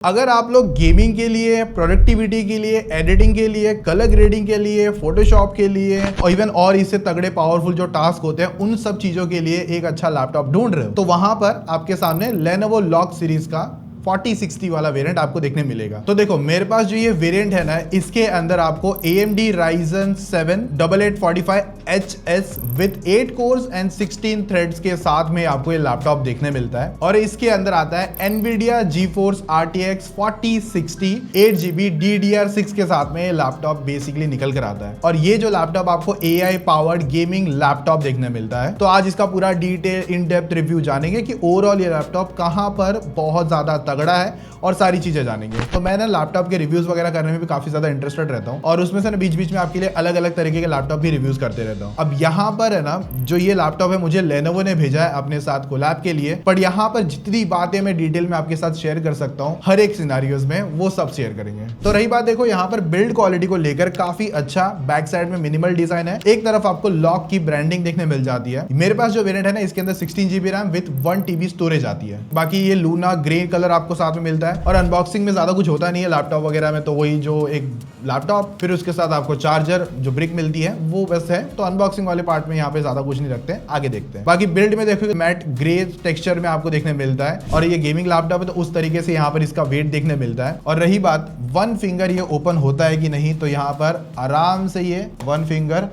अगर आप लोग गेमिंग के लिए, प्रोडक्टिविटी के लिए, एडिटिंग के लिए, कलर ग्रेडिंग के लिए, फोटोशॉप के लिए और इवन और इससे तगड़े पावरफुल जो टास्क होते हैं उन सब चीजों के लिए एक अच्छा लैपटॉप ढूंढ रहे हो तो वहां पर आपके सामने Lenovo Log सीरीज का 4060 वाला वेरिएंट आपको देखने मिलेगा। तो देखो मेरे पास जो ये वेरिएंट है ना, इसके अंदर आपको AMD Ryzen 7 8845HS with 8 course and 16 threads के साथ में आपको ये लैपटॉप देखने मिलता है और इसके अंदर आता है NVIDIA GeForce RTX 4060 8GB DDR6 के साथ में ये लैपटॉप बेसिकली निकल कर आता है और ये जो लैपटॉप आपको AI पावर्ड गेमिंग लैपटॉप देखने मिलता है। तो आज इसका पूरा डिटेल इन डेप्थ रिव्यू जानेंगे कि ओवरऑल ये लैपटॉप कहां पर बहुत ज्यादा तगड़ा है और सारी चीजें जानेंगे। तो मैं ना लैपटॉप के रिव्यूज वगैरह करने में भी काफी ज्यादा इंटरेस्टेड रहता हूँ और उसमें से ना बीच बीच में आपके लिए अलग अलग तरीके के लैपटॉप भी रिव्यूज करते रहता हूँ। अब यहाँ पर है ना जो ये लैपटॉप है मुझे Lenovo ने भेजा है अपने साथ कोलैब के लिए, पर यहाँ पर जितनी बातें मैं डिटेल में आपके साथ शेयर कर सकता हूँ हर एक सिनेरियोज में वो सब शेयर करेंगे। तो रही बात देखो यहाँ पर बिल्ड क्वालिटी को लेकर काफी अच्छा बैक साइड में मिनिमल डिजाइन है। एक तरफ आपको लॉक की ब्रांडिंग देखने मिल जाती है। मेरे पास जो वेरिएंट है ना इसके अंदर 16GB RAM with 1TB storage आती है। बाकी ये लूना ग्रे कलर आपको साथ में मिलता है और अनबॉक्सिंग में ज्यादा कुछ होता नहीं है लैपटॉप वगैरह में, तो वही जो एक लैपटॉप फिर उसके साथ आपको चार्जर जो ब्रिक मिलती है वो बस है। तो अनबॉक्सिंग वाले पार्ट में यहाँ पे ज्यादा कुछ नहीं रखते हैं, आगे देखते हैं। बाकी बिल्ड में देखो मैट ग्रे टेक्सचर में आपको देखने मिलता है और ये गेमिंग लैपटॉप है तो उस तरीके से यहाँ पर इसका वेट देखने मिलता है। और रही बात वन फिंगर ये ओपन होता है कि नहीं, तो यहाँ पर आराम से ये वन फिंगर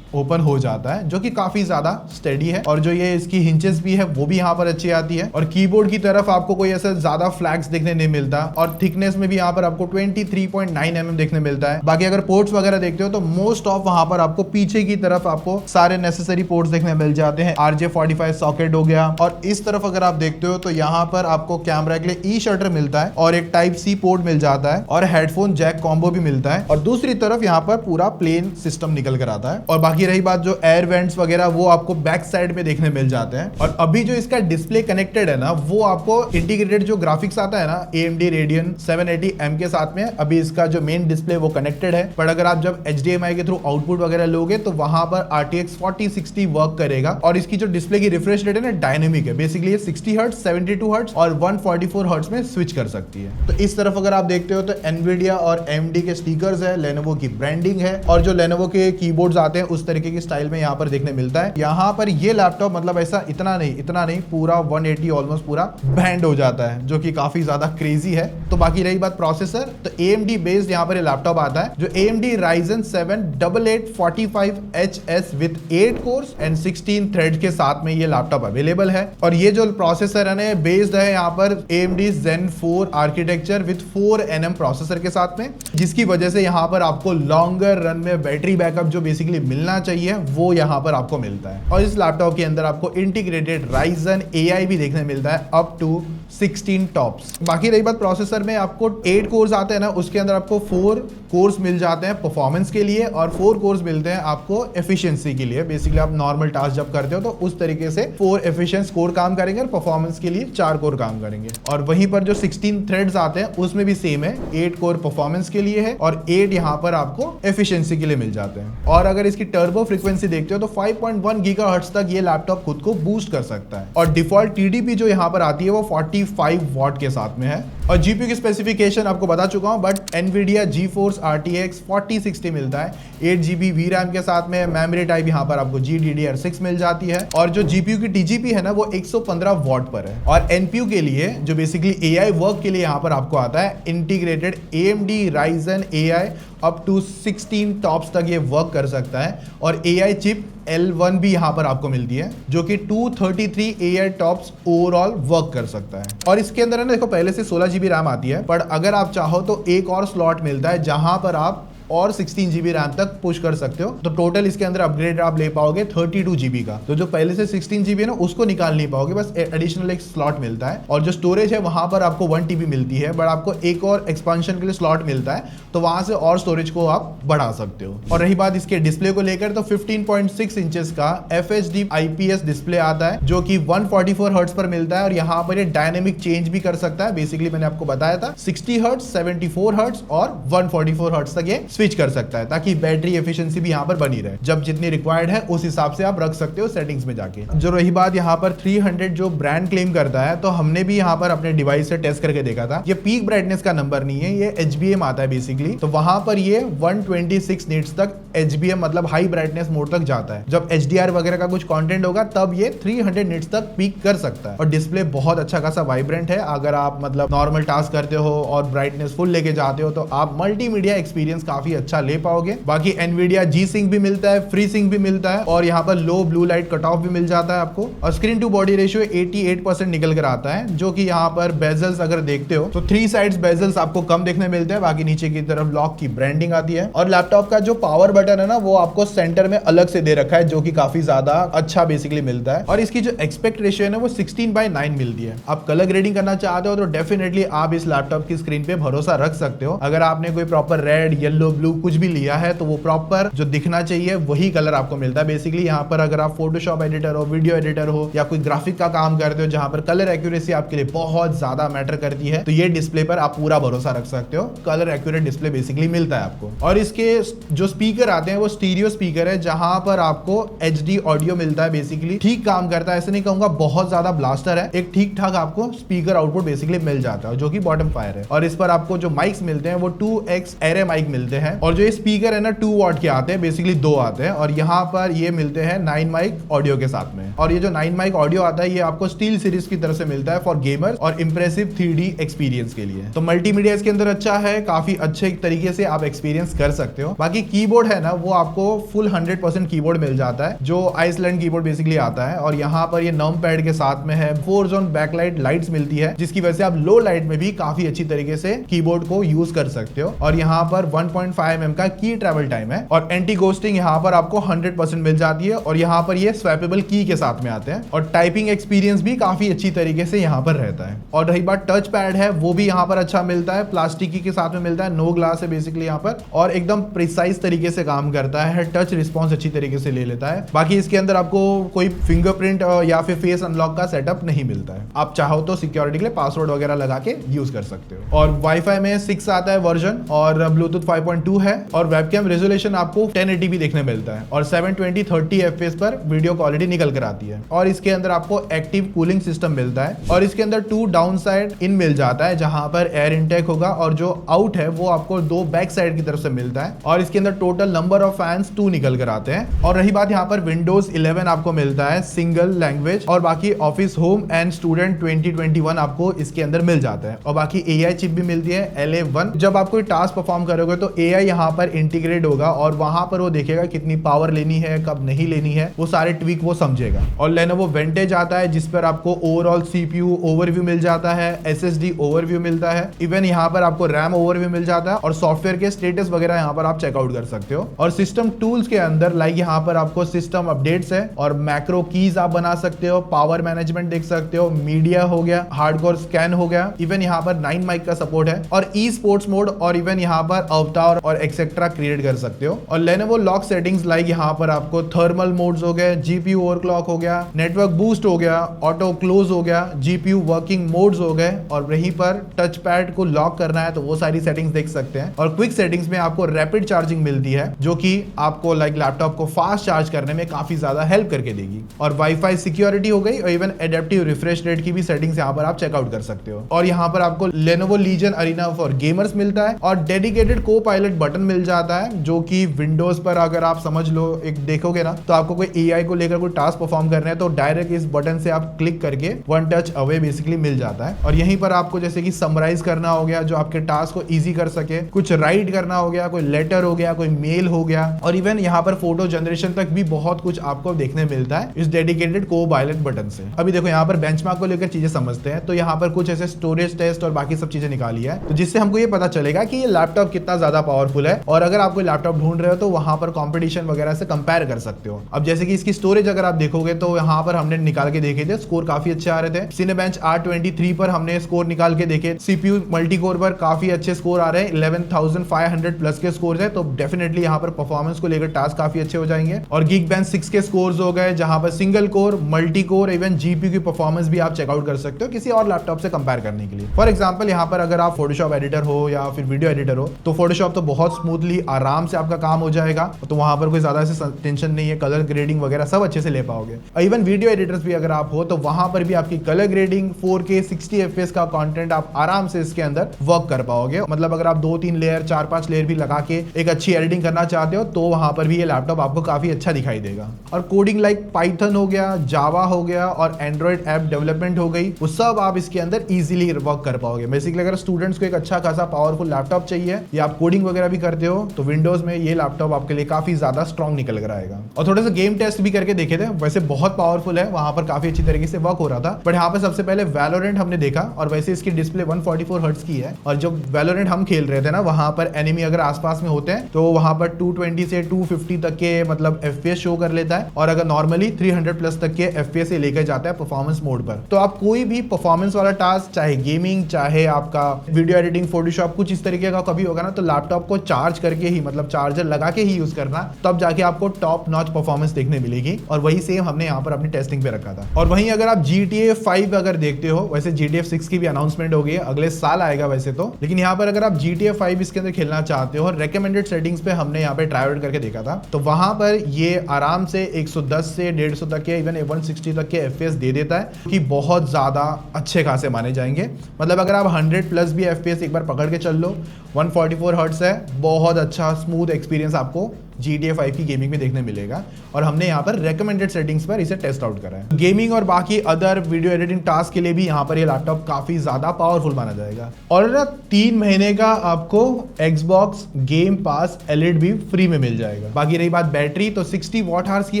ओपन हो जाता है जो कि काफी ज्यादा स्टेडी है और जो ये इसकी हिंचेस भी है वो भी यहाँ पर अच्छी आती है और कीबोर्ड की तरफ आपको कोई ऐसा ज्यादा फ्लैग्स देखने नहीं मिलता और थिकनेस में भी यहाँ पर आपको 23.9 mm देखने मिलता है। बाकी अगर पोर्ट्स वगैरह देखते हो तो मोस्ट ऑफ वहां पर आपको पीछे की तरफ आपको सारे नेसेसरी पोर्ट्स देखने मिल जाते हैं। RJ45 सॉकेट हो गया और इस तरफ अगर आप देखते हो तो यहाँ पर आपको कैमरा के लिए E-शटर मिलता है और एक Type-C पोर्ट मिल जाता है और हेडफोन जैक कॉम्बो भी मिलता है और दूसरी तरफ यहाँ पर पूरा प्लेन सिस्टम निकल कर आता है। और बाकी रही बात जो एयर वेंट्स वगैरह वो आपको बैक साइड में देखने मिल जाते हैं। और अभी जो इसका डिस्प्ले कनेक्टेड है ना वो आपको इंटीग्रेटेड जो ग्राफिक्स आता है ना AMD Radeon 780M के साथ में अभी इसका जो मेन डिस्प्ले वो कनेक्टेड है। पर अगर आप जब HDMI के थ्रू आउटपुट वगैरह लोगे तो वहां पर RTX 4060 वर्क करेगा और इसकी जो डिस्प्ले की रिफ्रेश रेट है ना डायनेमिक है। बेसिकली ये 60 हर्ट्ज, 72 हर्ट्ज और 144 हर्ट्ज में स्विच कर सकती है। तो इस तरफ अगर आप देखते हो तो NVIDIA और AMD के स्टिकर्स है, Lenovo की ब्रांडिंग है और जो Lenovo के कीबोर्ड्स आते हैं उस तरीके की स्टाइल में यहाँ पर देखने मिलता है। यहाँ पर ये लैपटॉप मतलब ऐसा इतना नहीं पूरा 180 ऑलमोस्ट पूरा बैंड हो जाता है जो कि काफी ज्यादा क्रेजी है। तो बाकी रही बात प्रोसेसर, तो AMD बेस्ड यहाँ पर ये लैपटॉप आता है जो AMD Ryzen 7 8845HS with 8 course and 16 thread के साथ में ये लैपटॉप अवेलेबल है। और ये जो प्रोसेसर है बेस्ड है यहाँ पर AMD Zen 4 architecture with 4nm processor के साथ में, जिसकी वजह से यहाँ पर आपको लॉन्गर रन में बैटरी बैकअप जो बेसिकली मिलना चाहिए वो यहाँ पर आपको मिलता है। और इस लैपटॉप के अंदर आपको इंटीग्रेटेड Ryzen AI भी देखने मिलता है अप टू 16 टॉप्स। बाकी रही बात प्रोसेसर में आपको 8 कोर्स आते हैं ना, उसके अंदर आपको 4 कोर्स मिल जाते हैं परफॉर्मेंस के लिए और 4 कोर्स मिलते हैं आपको एफिशिएंसी के लिए। बेसिकली आप नॉर्मल टास्क जब करते हो तो उस तरीके से 4 एफिशिएंस कोर काम करेंगे और परफॉर्मेंस के लिए 4 कोर काम करेंगे। और वहीं पर जो 16 थ्रेड्स आते हैं उसमें भी सेम है, 8 कोर परफॉर्मेंस के लिए है और 8 यहाँ पर आपको एफिशिएंसी के लिए मिल जाते हैं। और अगर इसकी टर्बो फ्रीक्वेंसी देखते हो तो 5.1 गीगाहर्ट्ज तक ये लैपटॉप खुद को बूस्ट कर सकता है और डिफॉल्ट TDP जो यहाँ पर आती है वो 45 वॉट के साथ में है। और GPU की स्पेसिफिकेशन आपको बता चुका हूं, बट NVIDIA GeForce RTX 4060 मिलता है 8GB VRAM के साथ में। मेमोरी टाइप यहाँ पर आपको GDDR6 मिल जाती है और जो GPU की TGP है ना वो 115 वॉट पर है। और NPU के लिए जो बेसिकली AI वर्क के लिए यहाँ पर आपको आता है integrated AMD Ryzen AI up to 16 TOPS तक ये वर्क कर सकता है और AI चिप L1 भी यहाँ पर आपको मिलती है जो कि 233 AI टॉप्स ओवरऑल वर्क कर सकता है। और इसके अंदर है ना देखो पहले से 16GB रैम आती है, पर अगर आप चाहो तो एक और स्लॉट मिलता है जहां पर आप और 16GB रैम तक पुश कर सकते हो। तो टोटल इसके अंदर अपग्रेड आप ले पाओगे 32GB का। तो जो पहले से 16GB है ना उसको निकाल नहीं पाओगे, बस एडिशनल एक स्लॉट मिलता है। और जो स्टोरेज है वहां पर आपको 1TB मिलती है, बट आपको एक और एक्सपांशन के लिए स्लॉट मिलता है तो वहां से और स्टोरेज को आप बढ़ा सकते हो। और रही बात इसके डिस्प्ले को लेकर तो 15.6 इंचेस का FHD IPS डिस्प्ले आता है जो कि 144 हर्ट्ज पर मिलता है और यहाँ पर ये डायनेमिक चेंज भी कर सकता है। बेसिकली मैंने आपको बताया था 60 हर्ट्ज, 74 हर्ट्ज और 144 हर्ट्ज तक ये स्विच कर सकता है, ताकि बैटरी एफिशिएंसी भी यहाँ पर बनी रहे। जब जितनी रिक्वायर्ड है उस हिसाब से आप रख सकते हो सेटिंग्स में जाके। जो रही बात यहाँ पर 300 जो ब्रांड क्लेम करता है, तो हमने भी यहाँ पर अपने डिवाइस से टेस्ट करके देखा था। ये पीक ब्राइटनेस का नंबर नहीं है, ये HBM आता है बेसिकली। तो वहां पर ये 126 निट्स तक HBM मतलब हाई ब्राइटनेस मोड तक जाता है। जब HDR वगैरह का कुछ कंटेंट होगा तब ये 300 निट्स तक पीक कर सकता है। और डिस्प्ले बहुत अच्छा खासा वाइब्रेंट है। अगर आप मतलब नॉर्मल टास्क करते हो और ब्राइटनेस फुल लेके जाते हो तो आप मल्टीमीडिया एक्सपीरियंस काफी अच्छा ले पाओगे। बाकी Nvidia G-Sync भी मिलता है, फ्री सिंक भी मिलता है, और यहाँ पर लो ब्लू लाइट कट ऑफ भी मिल जाता है आपको। और स्क्रीन टू बॉडी रेशियो 88% निकल कर आता है, जो कि यहाँ पर बेजल्स अगर देखते हो तो 3 साइड्स बेजल्स आपको कम देखने मिलते हैं। बाकी नीचे की तरफ लॉक की ब्रांडिंग आती है। और लैपटॉप का जो पावर बटन है ना, वो आपको सेंटर में अलग से दे रखा है, जो कि काफी ज्यादा अच्छा बेसिकली मिलता है। और इसकी जो एक्सपेक्ट रेशियो है ना, वो 16:9 मिलती है। आप कलर ग्रेडिंग करना चाहते हो तो डेफिनेटली आप इस लैपटॉप की स्क्रीन पे भरोसा रख सकते हो। अगर आपने कोई प्रॉपर रेड, येलो, ब्लू कुछ भी लिया है तो वो प्रॉपर जो दिखना चाहिए वही कलर आपको मिलता है। बेसिकली यहाँ पर अगर आप फोटोशॉप एडिटर हो, वीडियो एडिटर हो, या कोई ग्राफिक का काम करते हो जहां पर कलर एक्यूरेसी आपके लिए बहुत ज्यादा मैटर करती है, तो ये डिस्प्ले पर आप पूरा भरोसा रख सकते हो। कलर एक्यूरेट डिस्प्ले बेसिकली मिलता है आपको। और इसके जो स्पीकर आते हैं वो स्टीरियो स्पीकर है, जहां पर आपको HD ऑडियो मिलता है। बेसिकली ठीक काम करता है, ऐसे नहीं कहूंगा बहुत ज्यादा ब्लास्टर है, एक ठीक ठाक आपको स्पीकर आउटपुट बेसिकली मिल जाता है, जो कि बॉटम फायर है। और इस पर आपको जो माइक्स मिलते हैं वो 2x एरे माइक मिलते हैं। और जो ये स्पीकर है ना 2 वॉट के आते हैं, बेसिकली 2 आते हैं। और यहाँ पर ये मिलते हैं 9 माइक ऑडियो के साथ में। और ये जो 9 माइक ऑडियो आता है ये आपको स्टील सीरीज की तरफ से मिलता है फॉर गेमर और इंप्रेसिव 3D एक्सपीरियंस के लिए। तो मल्टीमीडिया इसके अंदर अच्छा है, काफी अच्छे तरीके से आप एक्सपीरियंस कर सकते हो। बाकी कीबोर्ड है ना, वो आपको फुल 100% कीबोर्ड मिल जाता है, जो आइसलैंड कीबोर्ड बेसिकली आता है। और यहाँ पर ये नम पैड के साथ में है, 4 जोन बैकलाइट लाइट्स मिलती है, जिसकी वजह से आप लो लाइट में भी काफी अच्छी तरीके से कीबोर्ड को यूज कर सकते हो। और यहाँ पर 1.5 mm का की ट्रैवल टाइम है। और एंटी घोस्टिंग यहाँ पर आपको 100% मिल जाती है। और यहाँ पर ये स्वैपेबल की के साथ में आते हैं। और टाइपिंग एक्सपीरियंस भी काफी अच्छी तरीके से यहाँ पर रहता है। और रही बात टच पैड है, वो भी यहाँ पर अच्छा मिलता है, प्लास्टिक की के साथ में मिलता है, नो ग्लास है बेसिकली यहाँ पर, और एकदम प्रिसाइज तरीके से काम करता है, टच रिस्पॉन्स अच्छी तरीके से ले लेता है। बाकी इसके अंदर आपको कोई फिंगरप्रिंट या फिर फेस अनलॉक का सेटअप नहीं मिलता है। आप चाहो तो सिक्योरिटी के लिए पासवर्ड वगैरह लगा के यूज कर सकते हो। और वाईफाई में 6 आता है वर्जन, और ब्लूटूथ 5.2 है। और वेबकैम रेजोल्यूशन आपको 1080p देखने मिलता है, और 720-30 FPS पर वीडियो क्वालिटी निकल कर आती है। और इसके अंदर आपको एक्टिव कूलिंग सिस्टम मिलता है। और इसके अंदर 2 डाउन साइड इन मिल जाता है, जहां पर एयर इनटेक होगा, और जो आउट है वो आपको 2 बैक साइड की तरफ से मिलता है। और इसके अंदर टोटल नंबर ऑफ फैंस 2 निकल कर आते हैं। और रही बात यहाँ पर विंडोज 11 आपको मिलता है सिंगल लैंग्वेज, और बाकी ऑफिस होम एंड स्टूडेंट 2021 आपको इसके अंदर मिल जाता है। और बाकी AI चिप भी मिलती है LA1। जब आप कोई टास्क परफॉर्म करोगे तो AI यहाँ पर इंटीग्रेट होगा, और वहां पर वो देखेगा कितनी पावर लेनी है, कब नहीं लेनी है, वो सारे ट्विक वो समझेगा। और Lenovo Vantage आता है, जिस पर आपको ओवरऑल CPU ओवरव्यू मिल जाता है, SSD ओवरव्यू मिलता है, इवन यहाँ पर आपको RAM ओवरव्यू मिल जाता है, और सॉफ्टवेयर के स्टेटस वगैरह यहाँ पर आप चेकआउट कर सकते हो। और सिस्टम टूल्स के अंदर लाइक यहाँ पर आपको सिस्टम अपडेट्स है, और मैक्रो कीज आप बना सकते हो, पावर मैनेजमेंट देख सकते हो, मीडिया हो गया, हार्डकोर स्कैन हो गया, इवन यहाँ पर 9 माइक का सपोर्ट है, और ई स्पोर्ट्स मोड, और इवन यहाँ पर अवतार और एक्सेट्रा क्रिएट कर सकते हो। और Lenovo लॉक सेटिंग्स लाइक यहाँ पर आपको थर्मल मोड्स हो गए, GPU ओवरक्लॉक हो गया, नेटवर्क बूस्ट हो गया, ऑटो क्लोज हो गया, GPU वर्किंग मोड्स हो गए, और वहीं पर टच पैड को लॉक करना है तो वो सारी सेटिंग्स देख सकते हैं। और क्विक सेटिंग्स में आपको रैपिड चार्जिंग मिलती है, जो कि आपको लाइक लैपटॉप को फास्ट चार्ज करने में काफी ज्यादा हेल्प करके देगी। और वाईफाई सिक्योरिटी हो गई, और इवन एडेप्टिव रिफ्रेश रेट की भी सेटिंग्स यहाँ पर आप चेकआउट कर सकते हो। और यहाँ पर आपको Lenovo Legion Arena for gamers मिलता है, और डेडिकेटेड को पायलट बटन मिल जाता है, जो कि विंडोज पर अगर आप समझ लो एक देखोगे ना, तो आपको कोई AI को लेकर कोई टास्क परफॉर्म करना है तो डायरेक्ट इस बटन से आप क्लिक करके 1 टच अवे बेसिकली मिल जाता है। और यहीं पर आपको जैसे कि समराइज करना हो गया, जो आपके टास्क को इजी कर सके, कुछ राइट करना हो गया, कोई लेटर हो गया, कोई मेल हो गया, और इवन यहाँ पर फोटो जनरेशन तक भी बहुत कुछ आपको देखने मिलता है इस डेडिकेटेड को पायलट बटन से। अभी देखो यहाँ पर बेंचमार्क को लेकर चीजें समझते हैं, तो यहाँ पर कुछ ऐसे स्टोरेज टेस्ट और बाकी सब चीजें निकाली है, तो जिससे हमको ये पता चलेगा कि ये लैपटॉप कितना ज्यादा पावरफुल है। और अगर आप कोई लैपटॉप ढूंढ रहे हो तो वहां पर कंपटीशन वगैरह से कंपेयर कर सकते हो। अब जैसे कि इसकी स्टोरेज अगर आप देखोगे तो यहाँ पर हमने निकाल के देखे थे, स्कोर काफी अच्छे आ रहे थे। Cinebench R23 पर हमने स्कोर निकाल के देखे, CPU मल्टी कोर पर काफी अच्छे स्कोर आ रहे हैं, 11,500 प्लस के स्कोर है, तो डेफिनेटली यहाँ पर परफॉर्मेंस को लेकर टास्क काफी अच्छे हो जाएंगे। और Geekbench 6 के स्कोर्स हो गए, जहां पर single core, multi core, even GPU की परफॉर्मेंस भी आप चेकआउट कर सकते हो किसी और लैपटॉप से कंपेयर करने के लिए। फॉर एग्जाम्पल यहाँ पर अगर आप फोटोशॉप एडिटर हो या फिर वीडियो एडिटर हो, तो फोटोशॉप तो बहुत स्मूथली आराम से आपका काम हो जाएगा, तो वहां पर कोई ज्यादा से टेंशन नहीं है, कलर ग्रेडिंग वगैरह सब अच्छे से ले पाओगे। इवन वीडियो एडिटर्स भी अगर आप हो तो वहां पर भी आपकी कलर ग्रेडिंग 4K 60 FPS का कंटेंट आप आराम से इसके अंदर वर्क कर पाओगे। मतलब अगर आप 2-3 लेयर 4-5 लेयर भी लगा के एक अच्छी एडिटिंग करना चाहते हो तो वहां पर भी ये लैपटॉप आपको काफी अच्छा दिखाई देगा। और कोडिंग लाइक पाइथन हो गया, जावा हो गया और एंड्रॉइड ऐप डेवलपमेंट हो गई, वो सब आप इसके अंदर इजीली वर्क कर पाओगे। बेसिकली अगर स्टूडेंट्स को एक अच्छा खासा पावरफुल लैपटॉप चाहिए या आप कोडिंग वगैरह भी करते हो तो विंडोज में ये लैपटॉप आपके लिए काफी ज्यादा स्ट्रॉन्ग निकल कर आएगा। और थोड़े से गेम टेस्ट भी करके देखे थे, वैसे बहुत पावरफुल है, वहां पर काफी अच्छी तरीके से वर्क हो रहा था। बट यहाँ पर सबसे पहले वैलोरेंट हमने देखा और वैसे इसकी डिस्प्ले 144 हर्ट्ज की है और जो वैलोरेंट हम खेल रहे थे ना, वहां पर एनिमी अगर आसपास में होते हैं तो वहां पर 220 से 250 तक के मतलब FPS शो कर लेता है और अगर नॉर्मली 300 प्लस तक के FPS से लेकर जाता है परफॉर्मेंस मोड पर। तो आप कोई भी परफॉर्मेंस वाला टास्क, चाहे गेमिंग चाहे आपका वीडियो एडिटिंग फोटोशॉप कुछ इस तरीके का कभी होगा ना, तो लैपटॉप को चार्ज करके ही मतलब चार्जर लगा के ही यूज करना, तब जाके आपको टॉप नॉच परफॉर्मेंस देखने मिलेगी। और वही सेम हमने यहाँ पर अपनी टेस्टिंग पे रखा था। और वहीं अगर आप GTA 5 अगर देखते हो, वैसे GTA 6 की भी अनाउंसमेंट हो गई है, अगले साल आएगा वैसे तो, लेकिन यहाँ पर अगर आप GTA 5 इसके अंदर खेलना चाहते हो, रेकमेंडेड सेटिंग्स पे हमने यहाँ पे ट्राई आउट करके देखा था, तो वहां पर ये आराम से 110 से 150 तक के इवन 160 तक के FPS दे देता है, कि बहुत ज्यादा अच्छे खासे माने जाएंगे। मतलब अगर आप 100 प्लस भी FPS एक बार पकड़ के चल लो, 144 हर्ट्ज है, बहुत अच्छा स्मूथ एक्सपीरियंस आपको GTA 5 की गेमिंग में देखने मिलेगा। और हमने यहाँ पर रेकमेंडेड सेटिंग्स पर इसे टेस्ट आउट करा है। गेमिंग और बाकी अदर वीडियो एडिटिंग टास्क के लिए भी यहाँ पर ये लैपटॉप काफी ज्यादा पावरफुल माना जाएगा। और ना 3 महीने का आपको Xbox गेम पास एलिट भी फ्री में मिल जाएगा। बाकी रही बात बैटरी, तो 60 वॉट आवर्स की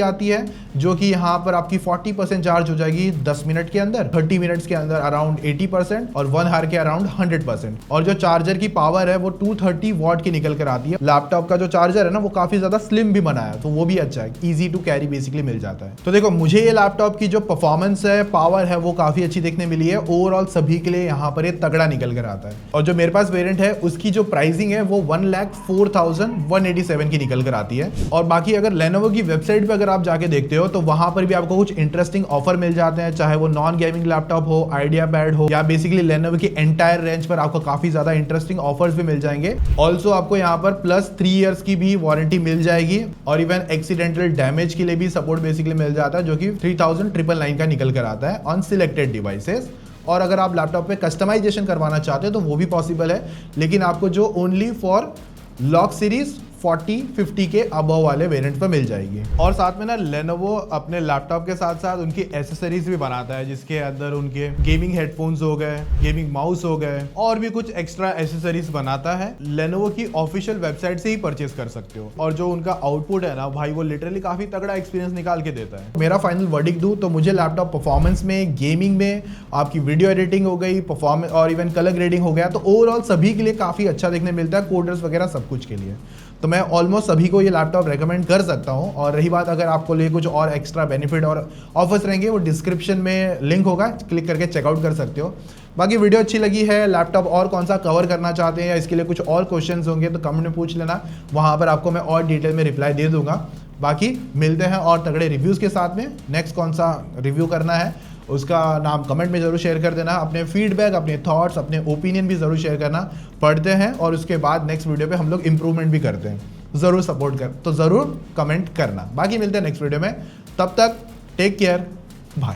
आती है, जो कि यहाँ पर आपकी 40% चार्ज हो जाएगी 10 मिनट के अंदर, 30 मिनट्स के अंदर अराउंड 80% और 1 आवर के अराउंड 100%। और जो चार्जर की पावर है वो 230 वॉट की निकल कर आती है। लैपटॉप का जो चार्जर है ना वो काफी ज्यादा स्लिम भी बनाया है, तो वो भी अच्छा है, इजी टू कैरी बेसिकली मिल जाता है। तो देखो, मुझे ये लैपटॉप की जो परफॉर्मेंस है, पावर है, वो काफी अच्छी देखने मिली है। ओवरऑल सभी के लिए यहाँ पर ये तगड़ा निकल कर आता है। और जो मेरे पास वेरिएंट है उसकी जो प्राइसिंग है वो 1,04,187 की निकल कर आती है। और बाकी अगर लेनोवो की वेबसाइट पे अगर आप जाके देखते हो तो वहां पर भी आपको कुछ इंटरेस्टिंग ऑफर मिल जाते हैं, चाहे वो नॉन गेमिंग लैपटॉप हो, आइडिया पैड हो, या बेसिकली लेनोवो की एंटायर रेंज पर आपको काफी ज्यादा इंटरेस्टिंग ऑफर्स भी मिल जाएंगे। ऑल्सो आपको यहाँ पर प्लस 3 इयर्स की भी वारंटी मिल जाएगी और इवन एक्सीडेंटल डैमेज के लिए भी सपोर्ट बेसिकली मिल जाता है, जो कि 3,999 का निकल कर आता है ऑन सिलेक्टेड डिवाइसेस। और अगर आप लैपटॉप पे कस्टमाइजेशन करवाना चाहते हो तो वो भी पॉसिबल है, लेकिन आपको जो ओनली फॉर लॉक सीरीज 40-50 के अबव वाले वेरिएंट पर मिल जाएगी। और साथ में ना लेनोवो अपने लैपटॉप के साथ साथ उनकी एसेसरीज भी बनाता है, जिसके अंदर उनके गेमिंग हेडफोन्स हो गए, गेमिंग माउस हो गए और भी कुछ एक्स्ट्रा एसेसरीज बनाता है। लेनोवो की ऑफिशियल वेबसाइट से ही परचेस कर सकते हो। और जो उनका आउटपुट है ना भाई, वो लिटरली काफी तगड़ा एक्सपीरियंस निकाल के देता है। मेरा फाइनल वर्डिक्ट दूं तो मुझे लैपटॉप परफॉर्मेंस में, गेमिंग में, आपकी वीडियो एडिटिंग हो गई, परफॉर्मेंस और इवन कलर ग्रेडिंग हो गया, तो ओवरऑल सभी के लिए काफी अच्छा देखने मिलता है, कोडर्स वगैरह सब कुछ के लिए। तो मैं ऑलमोस्ट सभी को ये लैपटॉप रेकमेंड कर सकता हूँ। और रही बात अगर आपको लिए कुछ और एक्स्ट्रा बेनिफिट और ऑफर्स रहेंगे, वो डिस्क्रिप्शन में लिंक होगा, क्लिक करके चेकआउट कर सकते हो। बाकी वीडियो अच्छी लगी है, लैपटॉप और कौन सा कवर करना चाहते हैं या इसके लिए कुछ और क्वेश्चंस होंगे तो कमेंट में पूछ लेना, वहाँ पर आपको मैं और डिटेल में रिप्लाई दे दूंगा। बाकी मिलते हैं और तगड़े रिव्यूज़ के साथ में। नेक्स्ट कौन सा रिव्यू करना है उसका नाम कमेंट में जरूर शेयर कर देना। अपने फीडबैक, अपने थॉट्स, अपने ओपिनियन भी जरूर शेयर करना। पढ़ते हैं और उसके बाद नेक्स्ट वीडियो पे हम लोग इंप्रूवमेंट भी करते हैं, जरूर सपोर्ट कर, तो जरूर कमेंट करना। बाकी मिलते हैं नेक्स्ट वीडियो में, तब तक टेक केयर, बाय।